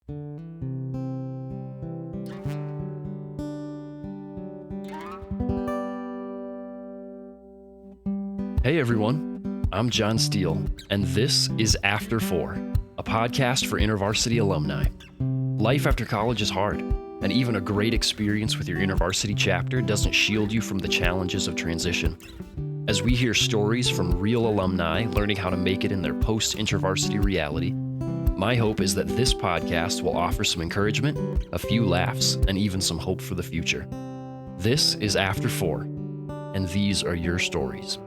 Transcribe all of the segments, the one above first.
Hey everyone, I'm John Steele, and this is After 4, a podcast for InterVarsity alumni. Life after college is hard, and even a great experience with your InterVarsity chapter doesn't shield you from the challenges of transition. As we hear stories from real alumni learning how to make it in their post-InterVarsity reality, my hope is that this podcast will offer some encouragement, a few laughs, and even some hope for the future. This is After 4, and these are your stories.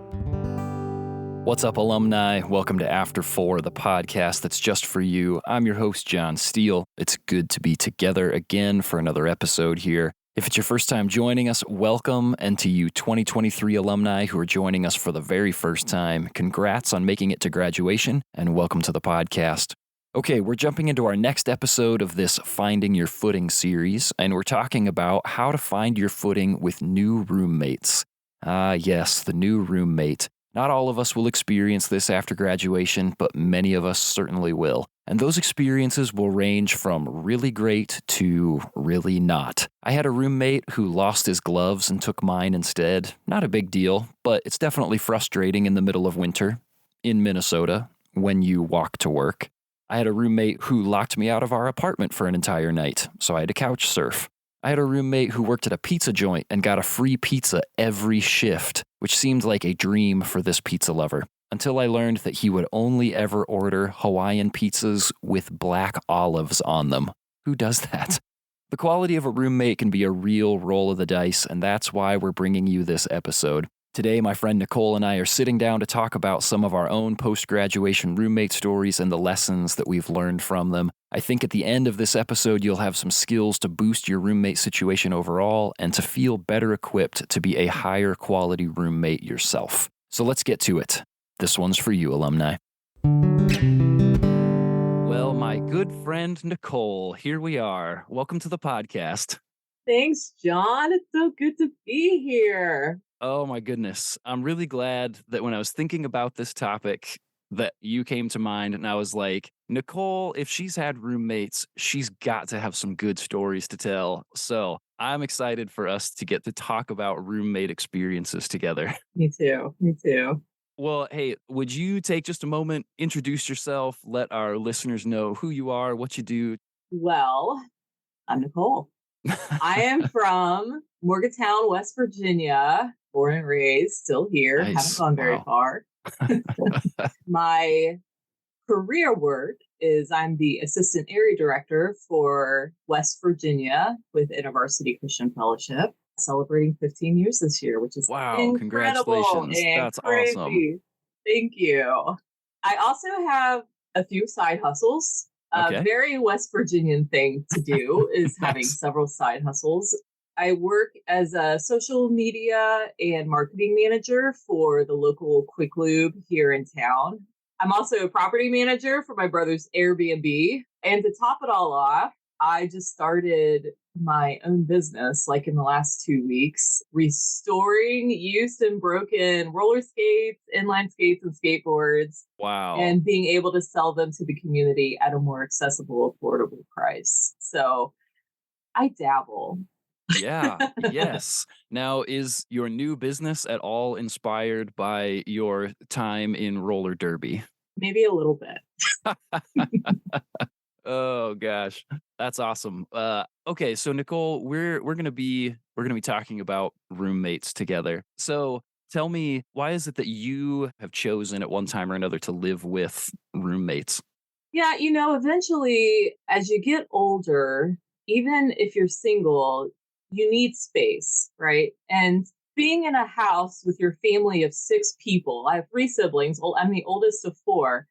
What's up, alumni? Welcome to After 4, the podcast that's just for you. I'm your host, John Steele. It's good to be together again for another episode here. If it's your first time joining us, welcome. And to you 2023 alumni who are joining us for the very first time, congrats on making it to graduation and welcome to the podcast. Okay, we're jumping into our next episode of this Finding Your Footing series, and we're talking about how to find your footing with new roommates. Ah, yes, the new roommate. Not all of us will experience this after graduation, but many of us certainly will. And those experiences will range from really great to really not. I had a roommate who lost his gloves and took mine instead. Not a big deal, but it's definitely frustrating in the middle of winter in Minnesota when you walk to work. I had a roommate who locked me out of our apartment for an entire night, so I had to couch surf. I had a roommate who worked at a pizza joint and got a free pizza every shift, which seemed like a dream for this pizza lover, until I learned that he would only ever order Hawaiian pizzas with black olives on them. Who does that? The quality of a roommate can be a real roll of the dice, and that's why we're bringing you this episode. Today, my friend Nicole and I are sitting down to talk about some of our own post-graduation roommate stories and the lessons that we've learned from them. I think at the end of this episode, you'll have some skills to boost your roommate situation overall and to feel better equipped to be a higher quality roommate yourself. So let's get to it. This one's for you, alumni. Well, my good friend Nicole, here we are. Welcome to the podcast. Thanks, John. It's so good to be here. Oh my goodness. I'm really glad that when I was thinking about this topic that you came to mind, and I was like, Nicole, if she's had roommates, she's got to have some good stories to tell. So I'm excited for us to get to talk about roommate experiences together. Me too. Well, hey, would you take just a moment, introduce yourself, let our listeners know who you are, what you do? Well, I'm Nicole. I am from Morgantown, West Virginia, born and raised, still here, Nice. haven't gone very far. My career work is I'm the assistant area director for West Virginia with InterVarsity Christian Fellowship, celebrating 15 years this year, which is incredible. Congratulations. And That's crazy. awesome. Thank you. I also have a few side hustles. Okay. A very West Virginian thing to do is having several side hustles. I work as a social media and marketing manager for the local Quick Lube here in town. I'm also a property manager for my brother's Airbnb. And to top it all off, I just started my own business like in the last 2 weeks, restoring used and broken roller skates, inline skates, and skateboards. Wow. And being able to sell them to the community at a more accessible, affordable price. So I dabble. Yeah. Yes. Now, is your new business at all inspired by your time in roller derby? Maybe a little bit. Oh gosh, that's awesome. Okay, so Nicole, we're gonna be talking about roommates together. So tell me, why is it that you have chosen at one time or another to live with roommates? Yeah, eventually as you get older, even if you're single, you need space, right? And being in a house with your family of 6 people, I have 3 siblings, I'm the oldest of 4.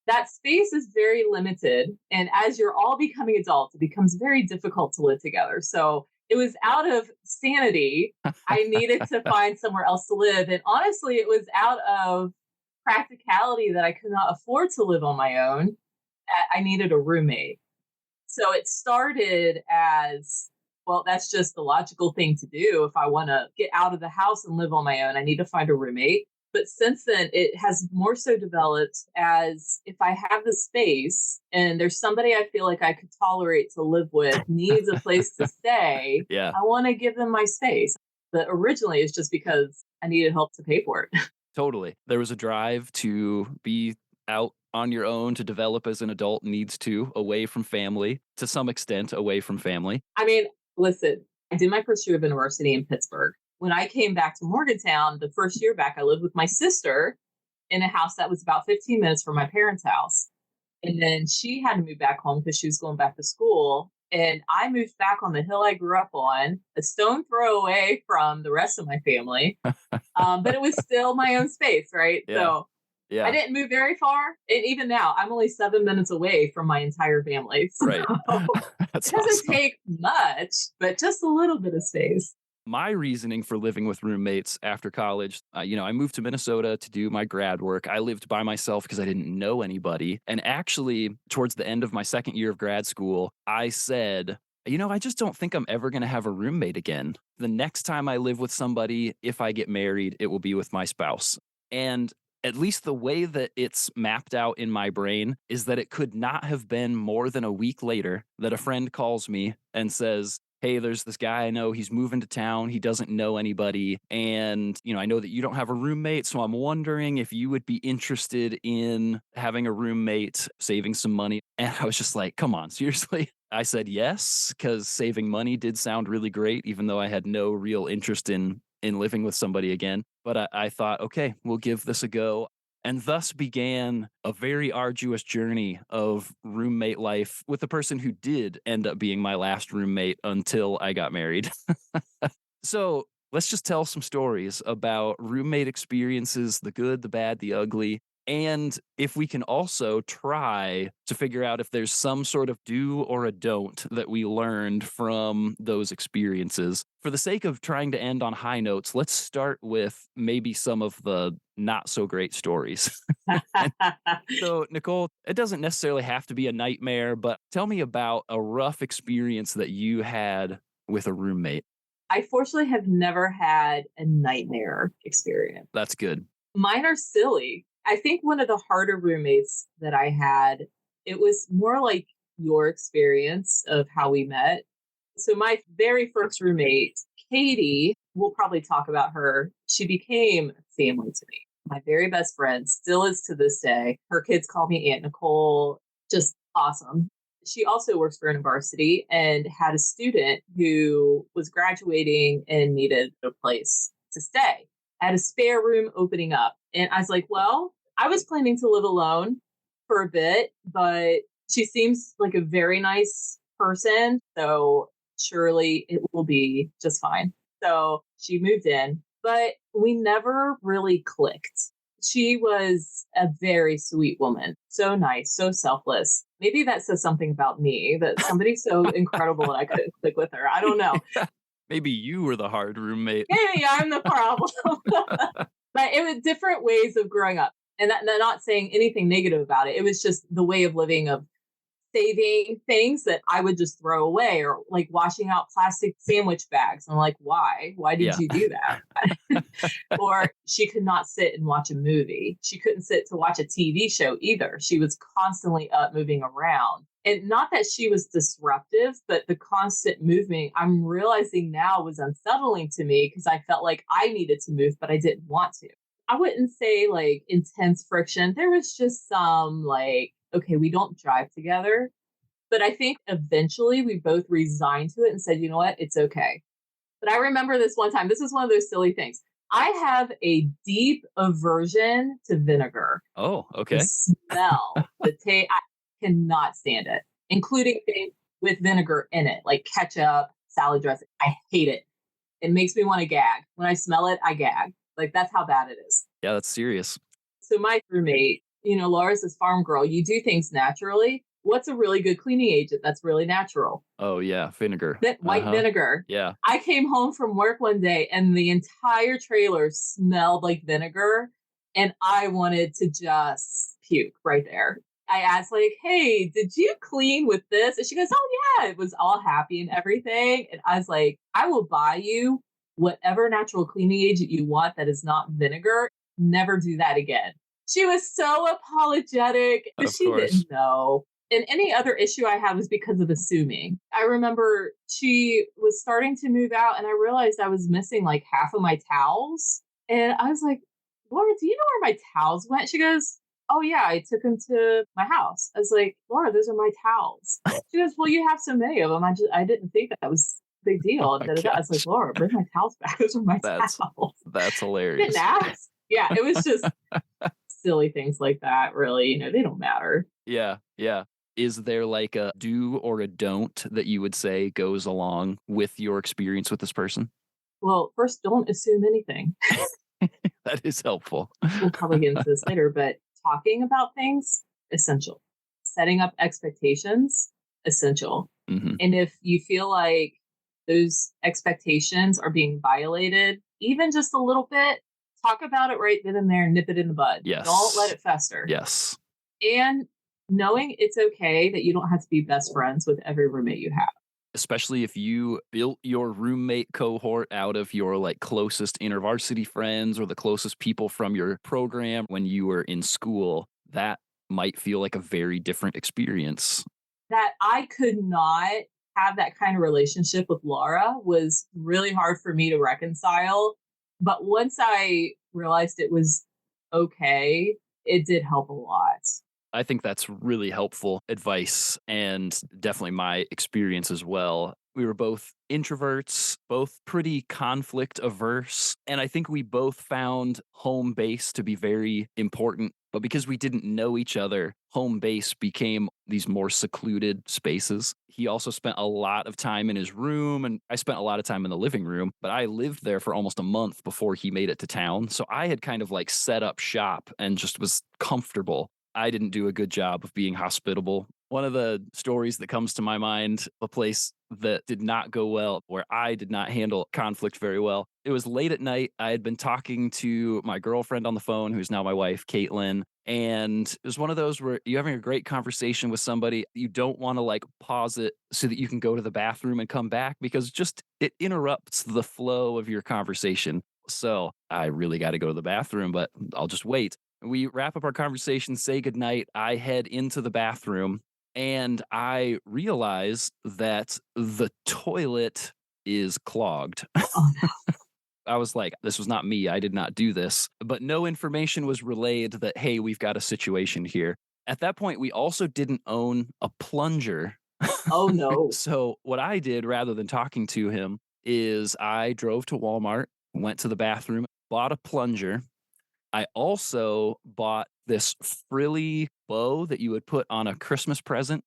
That space is very limited. And as you're all becoming adults, it becomes very difficult to live together. So it was out of sanity. I needed to find somewhere else to live. And honestly, it was out of practicality that I could not afford to live on my own. I needed a roommate. So it started as, well, that's just the logical thing to do. If I want to get out of the house and live on my own, I need to find a roommate. But since then, it has more so developed as if I have the space and there's somebody I feel like I could tolerate to live with, needs a place to stay, Yeah, I want to give them my space. But originally, it's just because I needed help to pay for it. totally. There was a drive to be out on your own to develop as an adult needs to, away from family, to some extent, away from family. I mean, listen, I did my first year of university in Pittsburgh. When I came back to Morgantown, the first year back, I lived with my sister in a house that was about 15 minutes from my parents' house. And then she had to move back home because she was going back to school. And I moved back on the hill I grew up on, a stone throw away from the rest of my family. But it was still my own space, right? Yeah, So I yeah, didn't move very far. And even now, I'm only 7 minutes away from my entire family. So right. it That's doesn't awesome. take much, but just a little bit of space. My reasoning for living with roommates after college, I moved to Minnesota to do my grad work. I lived by myself because I didn't know anybody. And actually, towards the end of my second year of grad school, I said, I just don't think I'm ever going to have a roommate again. The next time I live with somebody, if I get married, it will be with my spouse. And at least the way that it's mapped out in my brain is that it could not have been more than a week later that a friend calls me and says, hey, there's this guy I know, he's moving to town, he doesn't know anybody, and I know that you don't have a roommate, so I'm wondering if you would be interested in having a roommate, saving some money. And I was just like, come on, seriously? I said yes, because saving money did sound really great, even though I had no real interest in living with somebody again. But I thought, okay, we'll give this a go. And thus began a very arduous journey of roommate life with the person who did end up being my last roommate until I got married. So let's just tell some stories about roommate experiences, the good, the bad, the ugly. And if we can also try to figure out if there's some sort of do or a don't that we learned from those experiences. For the sake of trying to end on high notes, let's start with maybe some of the not so great stories. So, Nicole, it doesn't necessarily have to be a nightmare, but tell me about a rough experience that you had with a roommate. I fortunately have never had a nightmare experience. That's good. Mine are silly. I think one of the harder roommates that I had, it was more like your experience of how we met. So my very first roommate, Katie, we'll probably talk about her. She became family to me. My very best friend, still is to this day. Her kids call me Aunt Nicole. Just awesome. She also works for a university and had a student who was graduating and needed a place to stay. Had a spare room opening up. And I was like, well, I was planning to live alone for a bit, but she seems like a very nice person. So surely it will be just fine. So she moved in, but we never really clicked. She was a very sweet woman, so nice, so selfless. Maybe that says something about me that somebody's so incredible that I couldn't click with her. I don't know. Maybe you were the hard roommate. Maybe I'm the problem. But it was different ways of growing up. And not saying anything negative about it. It was just the way of living of saving things that I would just throw away or like washing out plastic sandwich bags. I'm like, why? Why did Yeah. you do that? Or she could not sit and watch a movie. She couldn't sit to watch a TV show either. She was constantly up moving around. And not that she was disruptive, but the constant movement, I'm realizing now was unsettling to me because I felt like I needed to move, but I didn't want to. I wouldn't say like intense friction. There was just some like, okay, we don't drive together. But I think eventually we both resigned to it and said, you know what, it's okay. But I remember this one time, this is one of those silly things. I have a deep aversion to vinegar. Oh, The okay. smell, the taste, I cannot stand it, including things with vinegar in it, like ketchup, salad dressing. I hate it. It makes me want to gag. When I smell it, I gag. Like that's how bad it is. Yeah, that's serious. So my roommate, Laura's this farm girl. You do things naturally. What's a really good cleaning agent that's really natural? Oh, yeah, vinegar. White Uh-huh. vinegar. Yeah. I came home from work one day and the entire trailer smelled like vinegar, and I wanted to just puke right there. I asked, like, hey, did you clean with this? And she goes, oh, yeah, it was all happy and everything. And I was like, I will buy you whatever natural cleaning agent you want that is not vinegar. never do that again. She was so apologetic, but Of she course. didn't know. And any other issue I had was because of assuming. I remember she was starting to move out, and I realized I was missing like half of my towels. And I was like, Laura, do you know where my towels went? She goes, oh, yeah, I took them to my house. I was like, Laura, those are my towels. She goes, well, you have so many of them. I didn't think that was a big Oh deal. my Da, da, da. I was like, gosh. Laura, bring my towels back. Those are my That's towels. that's Didn't hilarious. ask. Yeah, it was just silly things like that, really. They don't matter. Yeah, yeah. Is there like a do or a don't that you would say goes along with your experience with this person? Well, first, don't assume anything. That is helpful. We'll probably get into this later, but talking about things, essential. Setting up expectations, essential. Mhm. And if you feel like those expectations are being violated, even just a little bit, talk about it right then and there, nip it in the bud. Don't let Yes. it fester. Yes. And knowing it's okay that you don't have to be best friends with every roommate you have. Especially if you built your roommate cohort out of your like closest intervarsity friends or the closest people from your program when you were in school, that might feel like a very different experience. That I could not have that kind of relationship with Laura was really hard for me to reconcile. But once I realized it was okay, it did help a lot. I think that's really helpful advice and definitely my experience as well. We were both introverts, both pretty conflict averse, and I think we both found home base to be very important. But because we didn't know each other, home base became these more secluded spaces. He also spent a lot of time in his room, and I spent a lot of time in the living room. But I lived there for almost a month before he made it to town. So I had kind of like set up shop and just was comfortable. I didn't do a good job of being hospitable. One of the stories that comes to my mind, a place that did not go well, where I did not handle conflict very well. It was late at night. I had been talking to my girlfriend on the phone, who's now my wife, Caitlin. And it was one of those where you're having a great conversation with somebody. You don't want to like pause it so that you can go to the bathroom and come back because just it interrupts the flow of your conversation. So I really got to go to the bathroom, but I'll just wait. We wrap up our conversation, say goodnight. I head into the bathroom and I realize that the toilet is clogged. Oh, no. I was like, this was not me. I did not do this. But no information was relayed that, hey, we've got a situation here. At that point, we also didn't own a plunger. Oh, no. So, what I did rather than talking to him is I drove to Walmart, went to the bathroom, bought a plunger. I also bought this frilly bow that you would put on a Christmas present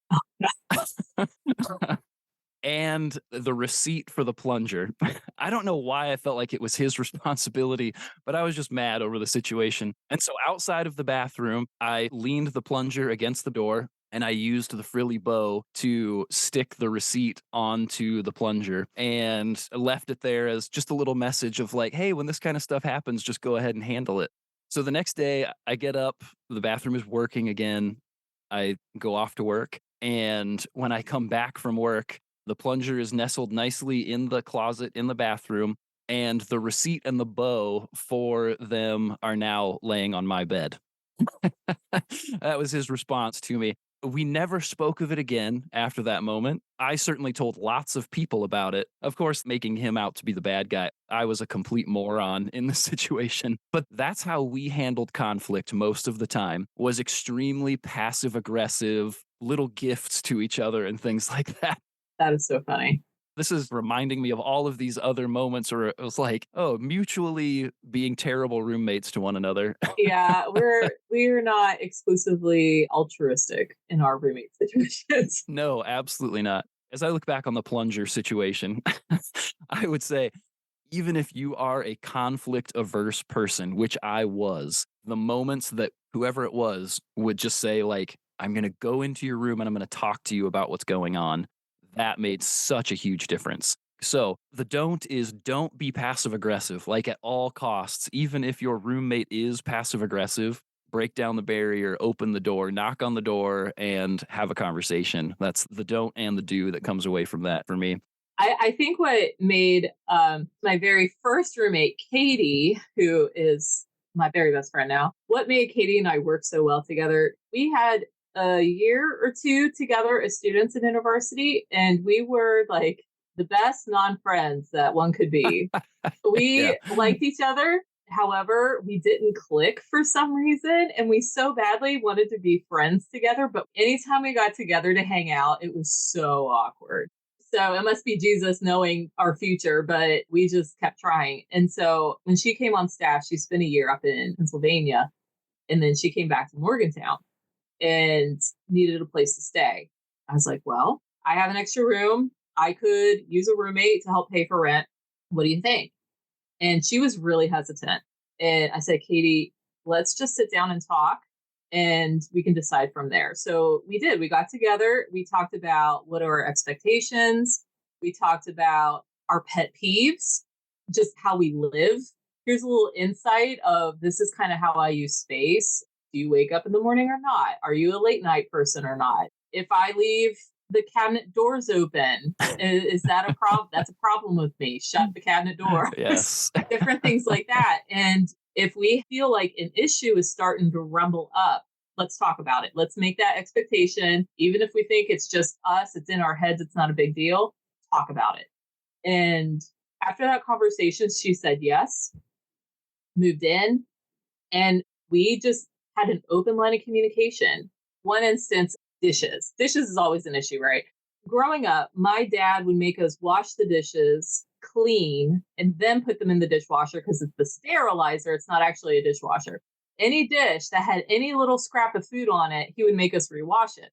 and the receipt for the plunger. I don't know why I felt like it was his responsibility, but I was just mad over the situation. And so outside of the bathroom, I leaned the plunger against the door and I used the frilly bow to stick the receipt onto the plunger and left it there as just a little message of like, hey, when this kind of stuff happens, just go ahead and handle it. So the next day, I get up, the bathroom is working again. I go off to work. And when I come back from work, the plunger is nestled nicely in the closet in the bathroom. And the receipt and the bow for them are now laying on my bed. That was his response to me. We never spoke of it again after that moment. I certainly told lots of people about it, of course, making him out to be the bad guy. I was a complete moron in this situation. But that's how we handled conflict most of the time, was extremely passive aggressive, little gifts to each other and things like that. That is so funny. This is reminding me of all of these other moments where it was like, oh, mutually being terrible roommates to one another. Yeah, we're not exclusively altruistic in our roommate situations. No, absolutely not. As I look back on the plunger situation, I would say, even if you are a conflict averse person, which I was, the moments that whoever it was would just say, like, I'm going to go into your room and I'm going to talk to you about what's going on, that made such a huge difference. So the don't is don't be passive aggressive, like at all costs. Even if your roommate is passive aggressive, break down the barrier, open the door, knock on the door, and have a conversation. That's the don't and the do that comes away from that for me. I think what made my very first roommate, Katie, who is my very best friend now. What made Katie and I work so well together? We had a year or two together as students in university, and we were like the best non-friends that one could be. Yeah. We liked each other. However, we didn't click for some reason, and we so badly wanted to be friends together. But anytime we got together to hang out, it was so awkward. So it must be Jesus knowing our future, but we just kept trying. And so when she came on staff, she spent a year up in Pennsylvania, and then she came back to Morgantown and needed a place to stay. I was like, well, I have an extra room. I could use a roommate to help pay for rent. What do you think? And she was really hesitant. And I said, Katie, let's just sit down and talk and we can decide from there. So we did. We got together. We talked about what are our expectations. We talked about our pet peeves, just how we live. Here's a little insight of this is kind of how I use space. Do you wake up in the morning or not? Are you a late night person or not? If I leave the cabinet doors open, is that a problem? That's a problem with me. Shut the cabinet door. Yes. Different things like that. And if we feel like an issue is starting to rumble up, let's talk about it. Let's make that expectation. Even if we think it's just us, it's in our heads, it's not a big deal, talk about it. And after that conversation, she said yes, moved in, and we just had an open line of communication. One instance, dishes. Dishes is always an issue, right? Growing up, my dad would make us wash the dishes, clean, and then put them in the dishwasher because it's the sterilizer. It's not actually a dishwasher. Any dish that had any little scrap of food on it, he would make us rewash it.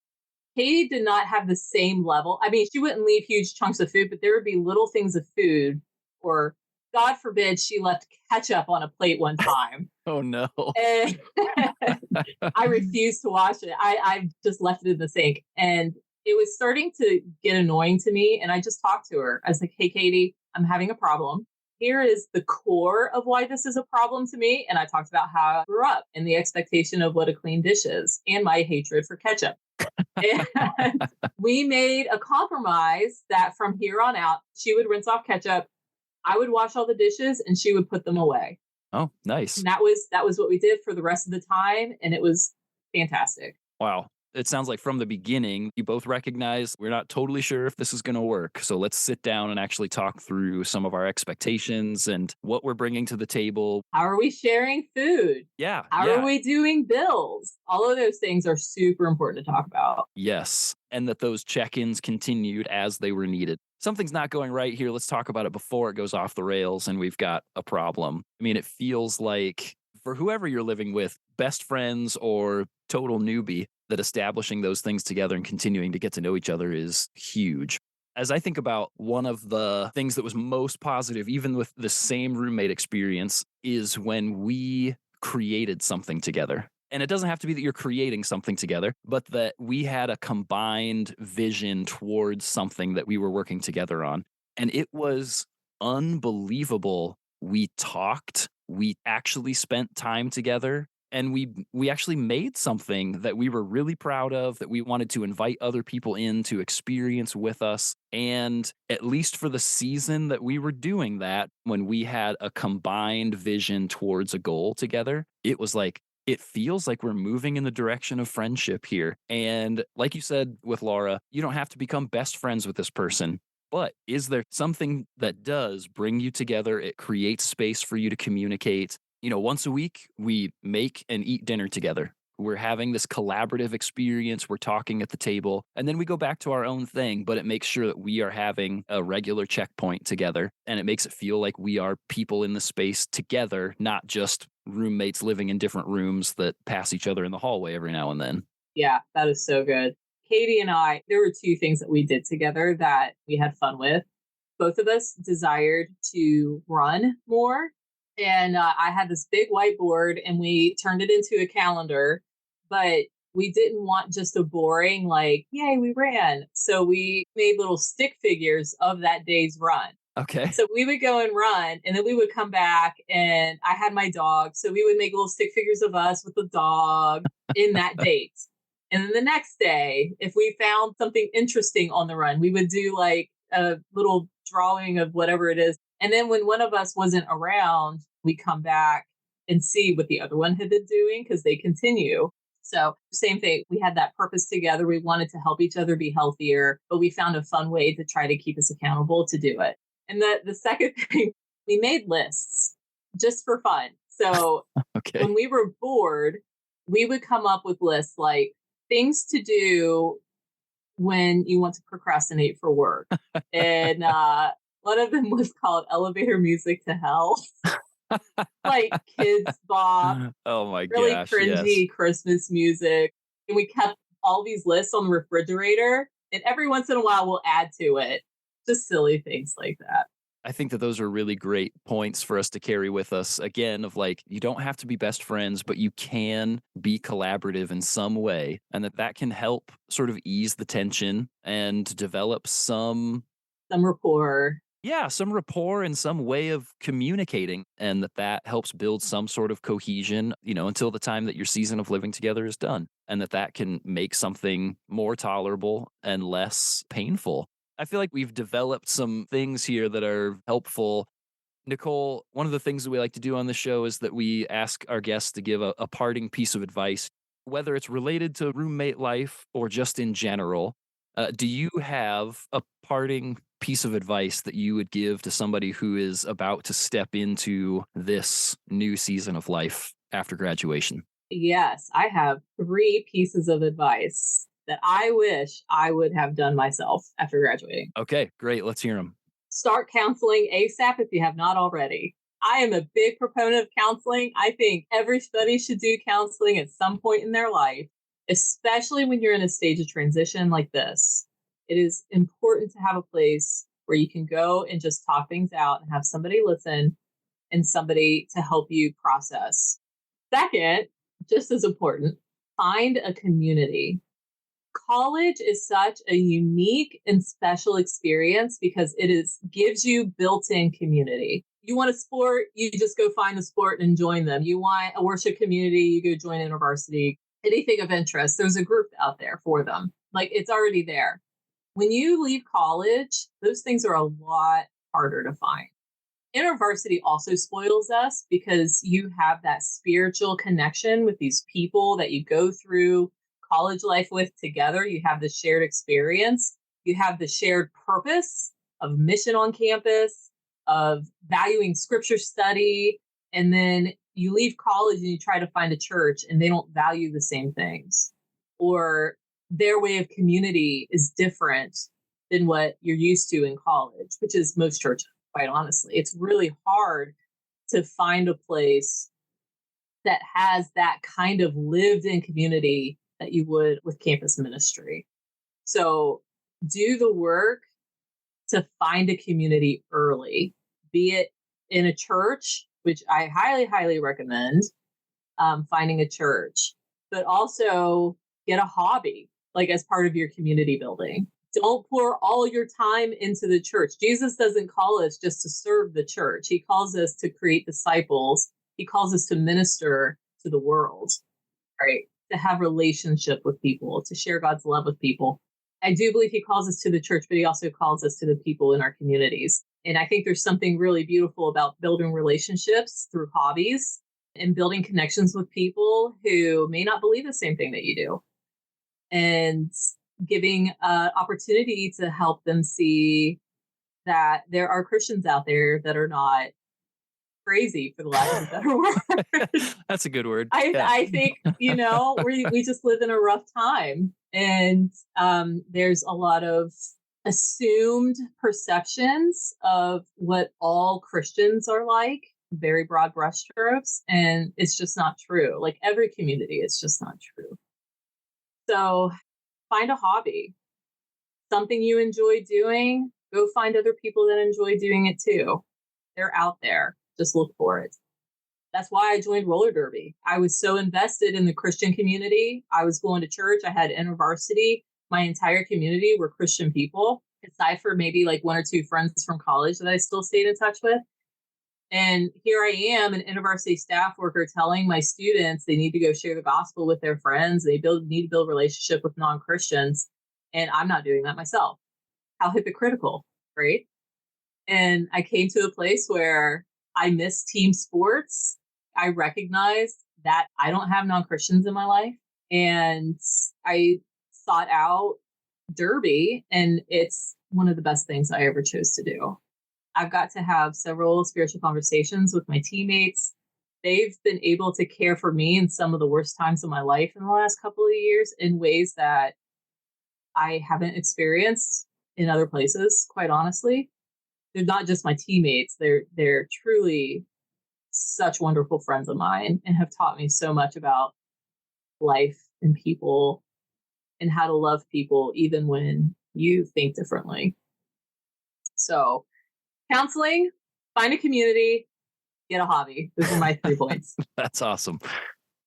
Katie did not have the same level. I mean, she wouldn't leave huge chunks of food, but there would be little things of food, or God forbid, she left ketchup on a plate one time. Oh, no. And I refused to wash it. I just left it in the sink. And it was starting to get annoying to me. And I just talked to her. I was like, hey, Katie, I'm having a problem. Here is the core of why this is a problem to me. And I talked about how I grew up and the expectation of what a clean dish is and my hatred for ketchup. And we made a compromise that from here on out, she would rinse off ketchup. I would wash all the dishes and she would put them away. Oh, nice. And that was what we did for the rest of the time. And it was fantastic. Wow. It sounds like from the beginning, you both recognize we're not totally sure if this is going to work. So let's sit down and actually talk through some of our expectations and what we're bringing to the table. How are we sharing food? Yeah. How are we doing bills? All of those things are super important to talk about. Yes. And that those check-ins continued as they were needed. Something's not going right here. Let's talk about it before it goes off the rails and we've got a problem. I mean, it feels like for whoever you're living with, best friends or total newbie, that establishing those things together and continuing to get to know each other is huge. As I think about one of the things that was most positive, even with the same roommate experience, is when we created something together. And it doesn't have to be that you're creating something together, but that we had a combined vision towards something that we were working together on. And it was unbelievable. We talked, we actually spent time together. And we actually made something that we were really proud of, that we wanted to invite other people in to experience with us. And at least for the season that we were doing that, when we had a combined vision towards a goal together, it was like, it feels like we're moving in the direction of friendship here. And like you said with Laura, you don't have to become best friends with this person. But is there something that does bring you together? It creates space for you to communicate. You know, once a week, we make and eat dinner together. We're having this collaborative experience. We're talking at the table, and then we go back to our own thing, but it makes sure that we are having a regular checkpoint together, and it makes it feel like we are people in the space together, not just roommates living in different rooms that pass each other in the hallway every now and then. Yeah, that is so good. Katie and I, there were two things that we did together that we had fun with. Both of us desired to run more. And I had this big whiteboard and we turned it into a calendar, but we didn't want just a boring, like, yay, we ran. So we made little stick figures of that day's run. Okay. So we would go and run and then we would come back and I had my dog. So we would make little stick figures of us with the dog in that date. And then the next day, if we found something interesting on the run, we would do like a little drawing of whatever it is. And then when one of us wasn't around, we come back and see what the other one had been doing because they continue. So, same thing. We had that purpose together. We wanted to help each other be healthier, but we found a fun way to try to keep us accountable to do it. And the second thing, we made lists just for fun. So, Okay. when we were bored, we would come up with lists like things to do when you want to procrastinate for work. And one of them was called Elevator Music to Hell, like Kids Bop, Oh my really gosh, yes. cringy Christmas music. And we kept all these lists on the refrigerator. And every once in a while, we'll add to it. Just silly things like that. I think that those are really great points for us to carry with us. Again, of like, you don't have to be best friends, but you can be collaborative in some way. And that can help sort of ease the tension and develop Some rapport. yeah, some rapport and some way of communicating. And that helps build some sort of cohesion, until the time that your season of living together is done. And that can make something more tolerable and less painful. I feel like we've developed some things here that are helpful. Nicole, one of the things that we like to do on the show is that we ask our guests to give a parting piece of advice, whether it's related to roommate life or just in general. Do you have a parting piece of advice that you would give to somebody who is about to step into this new season of life after graduation? Yes, I have 3 pieces of advice that I wish I would have done myself after graduating. Okay, great. Let's hear them. Start counseling ASAP if you have not already. I am a big proponent of counseling. I think everybody should do counseling at some point in their life, especially when you're in a stage of transition like this. It is important to have a place where you can go and just talk things out and have somebody listen and somebody to help you process. Second, just as important, find a community. College is such a unique and special experience because gives you built-in community. You want a sport, you just go find the sport and join them. You want a worship community, you go join a university. Anything of interest, there's a group out there for them. Like it's already there. When you leave college, those things are a lot harder to find. InterVarsity also spoils us because you have that spiritual connection with these people that you go through college life with together. You have the shared experience. You have the shared purpose of mission on campus, of valuing scripture study. And then you leave college and you try to find a church and they don't value the same things. Or their way of community is different than what you're used to in college, which is most churches, quite honestly. It's really hard to find a place that has that kind of lived in community that you would with campus ministry. So do the work to find a community early, be it in a church, which I highly, highly recommend finding a church, but also get a hobby, like as part of your community building. Don't pour all your time into the church. Jesus doesn't call us just to serve the church. He calls us to create disciples. He calls us to minister to the world, right? To have relationship with people, to share God's love with people. I do believe he calls us to the church, but he also calls us to the people in our communities. And I think there's something really beautiful about building relationships through hobbies and building connections with people who may not believe the same thing that you do. And giving an opportunity to help them see that there are Christians out there that are not crazy, for the lack of a better word. That's a good word. I think, we just live in a rough time. And there's a lot of assumed perceptions of what all Christians are like, very broad brushstrokes. And it's just not true. Like every community, it's just not true. So find a hobby, something you enjoy doing. Go find other people that enjoy doing it too. They're out there. Just look for it. That's why I joined roller derby. I was so invested in the Christian community. I was going to church. I had InterVarsity. My entire community were Christian people, aside for maybe like 1 or 2 friends from college that I still stayed in touch with. And here I am, an InterVarsity staff worker, telling my students they need to go share the gospel with their friends. They need to build relationship with non-Christians. And I'm not doing that myself. How hypocritical, right? And I came to a place where I miss team sports I recognized that I don't have non-Christians in my life. And I sought out Derby, and it's one of the best things I ever chose to do. I've got to have several spiritual conversations with my teammates. They've been able to care for me in some of the worst times of my life in the last couple of years in ways that I haven't experienced in other places, quite honestly. They're not just my teammates, they're truly such wonderful friends of mine and have taught me so much about life and people and how to love people even when you think differently. So, counseling, find a community, get a hobby. Those are my 3 points. That's awesome.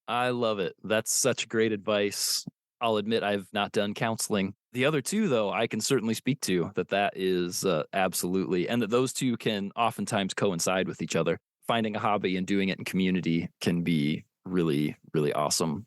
I love it. That's such great advice. I'll admit I've not done counseling. The other two, though, I can certainly speak to that is absolutely, and that those two can oftentimes coincide with each other. Finding a hobby and doing it in community can be really, really awesome.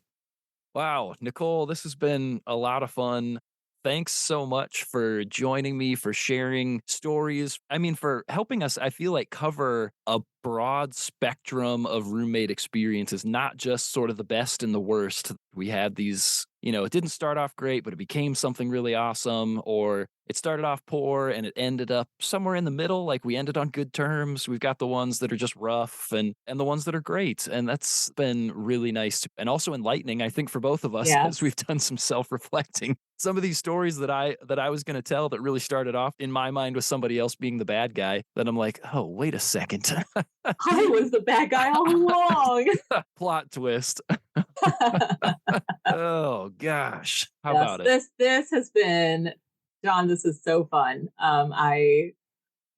Wow, Nicole, this has been a lot of fun. Thanks so much for joining me, for sharing stories. I mean, for helping us, I feel like, cover a broad spectrum of roommate experiences, not just sort of the best and the worst. We had these, it didn't start off great, but it became something really awesome, or it started off poor and it ended up somewhere in the middle. Like we ended on good terms. We've got the ones that are just rough and the ones that are great. And that's been really nice and also enlightening, I think, for both of us Yeah. as we've done some self-reflecting. Some of these stories that I was going to tell that really started off in my mind with somebody else being the bad guy, then I'm like, oh, wait a second. I was the bad guy all along. Plot twist. Oh gosh. How Yes, about it? this has been, John, this is so fun. I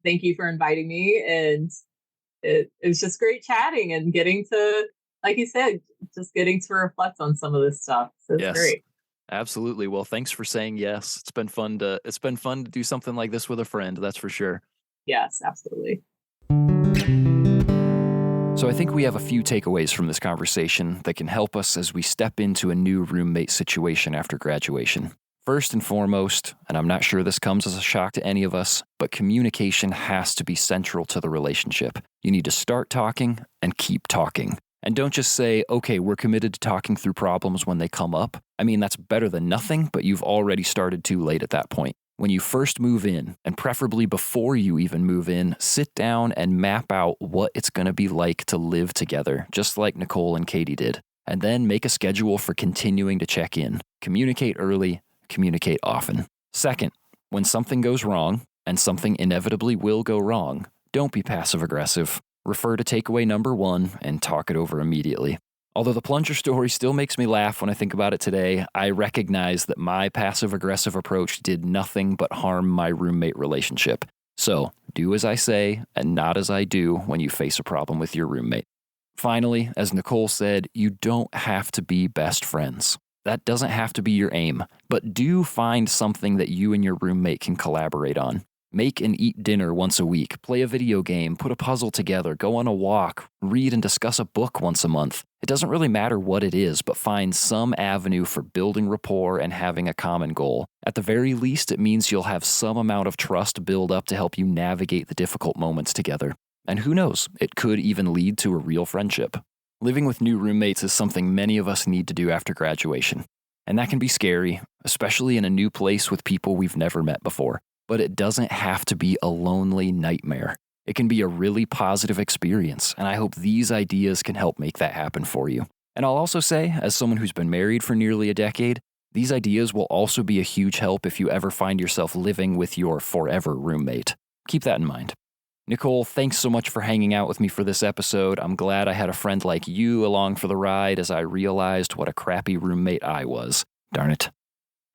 thank you for inviting me, and it was just great chatting and getting to, like you said, just getting to reflect on some of this stuff. So it's Yes. great. Absolutely. Well, thanks for saying yes. It's been fun to do something like this with a friend, that's for sure. Yes, absolutely. So I think we have a few takeaways from this conversation that can help us as we step into a new roommate situation after graduation. First and foremost, and I'm not sure this comes as a shock to any of us, but communication has to be central to the relationship. You need to start talking and keep talking. And don't just say, okay, we're committed to talking through problems when they come up. I mean, that's better than nothing, but you've already started too late at that point. When you first move in, and preferably before you even move in, sit down and map out what it's going to be like to live together, just like Nicole and Katie did. And then make a schedule for continuing to check in. Communicate early, communicate often. Second, when something goes wrong, and something inevitably will go wrong, don't be passive-aggressive. Refer to takeaway number 1 and talk it over immediately. Although the plunger story still makes me laugh when I think about it today, I recognize that my passive-aggressive approach did nothing but harm my roommate relationship. So, do as I say and not as I do when you face a problem with your roommate. Finally, as Nicole said, you don't have to be best friends. That doesn't have to be your aim, but do find something that you and your roommate can collaborate on. Make and eat dinner once a week, play a video game, put a puzzle together, go on a walk, read and discuss a book once a month. It doesn't really matter what it is, but find some avenue for building rapport and having a common goal. At the very least, it means you'll have some amount of trust build up to help you navigate the difficult moments together. And who knows, it could even lead to a real friendship. Living with new roommates is something many of us need to do after graduation. And that can be scary, especially in a new place with people we've never met before. But it doesn't have to be a lonely nightmare. It can be a really positive experience, and I hope these ideas can help make that happen for you. And I'll also say, as someone who's been married for nearly a decade, these ideas will also be a huge help if you ever find yourself living with your forever roommate. Keep that in mind. Nicole, thanks so much for hanging out with me for this episode. I'm glad I had a friend like you along for the ride as I realized what a crappy roommate I was. Darn it.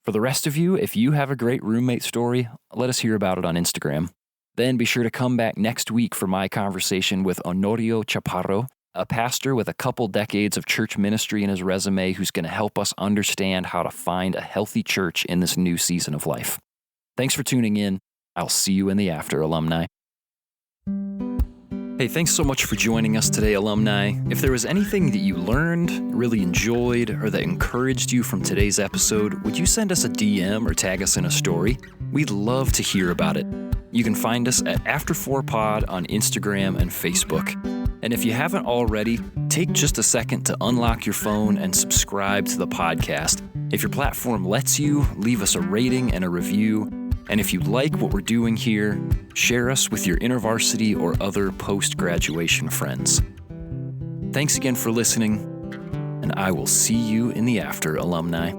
For the rest of you, if you have a great roommate story, let us hear about it on Instagram. Then be sure to come back next week for my conversation with Honorio Chaparro, a pastor with a couple decades of church ministry in his resume who's going to help us understand how to find a healthy church in this new season of life. Thanks for tuning in. I'll see you in the after, alumni. Hey, thanks so much for joining us today, alumni. If there was anything that you learned, really enjoyed, or that encouraged you from today's episode, would you send us a DM or tag us in a story? We'd love to hear about it. You can find us at After4Pod on Instagram and Facebook. And if you haven't already, take just a second to unlock your phone and subscribe to the podcast. If your platform lets you, leave us a rating and a review. And if you like what we're doing here, share us with your InterVarsity or other post-graduation friends. Thanks again for listening, and I will see you in the after, alumni.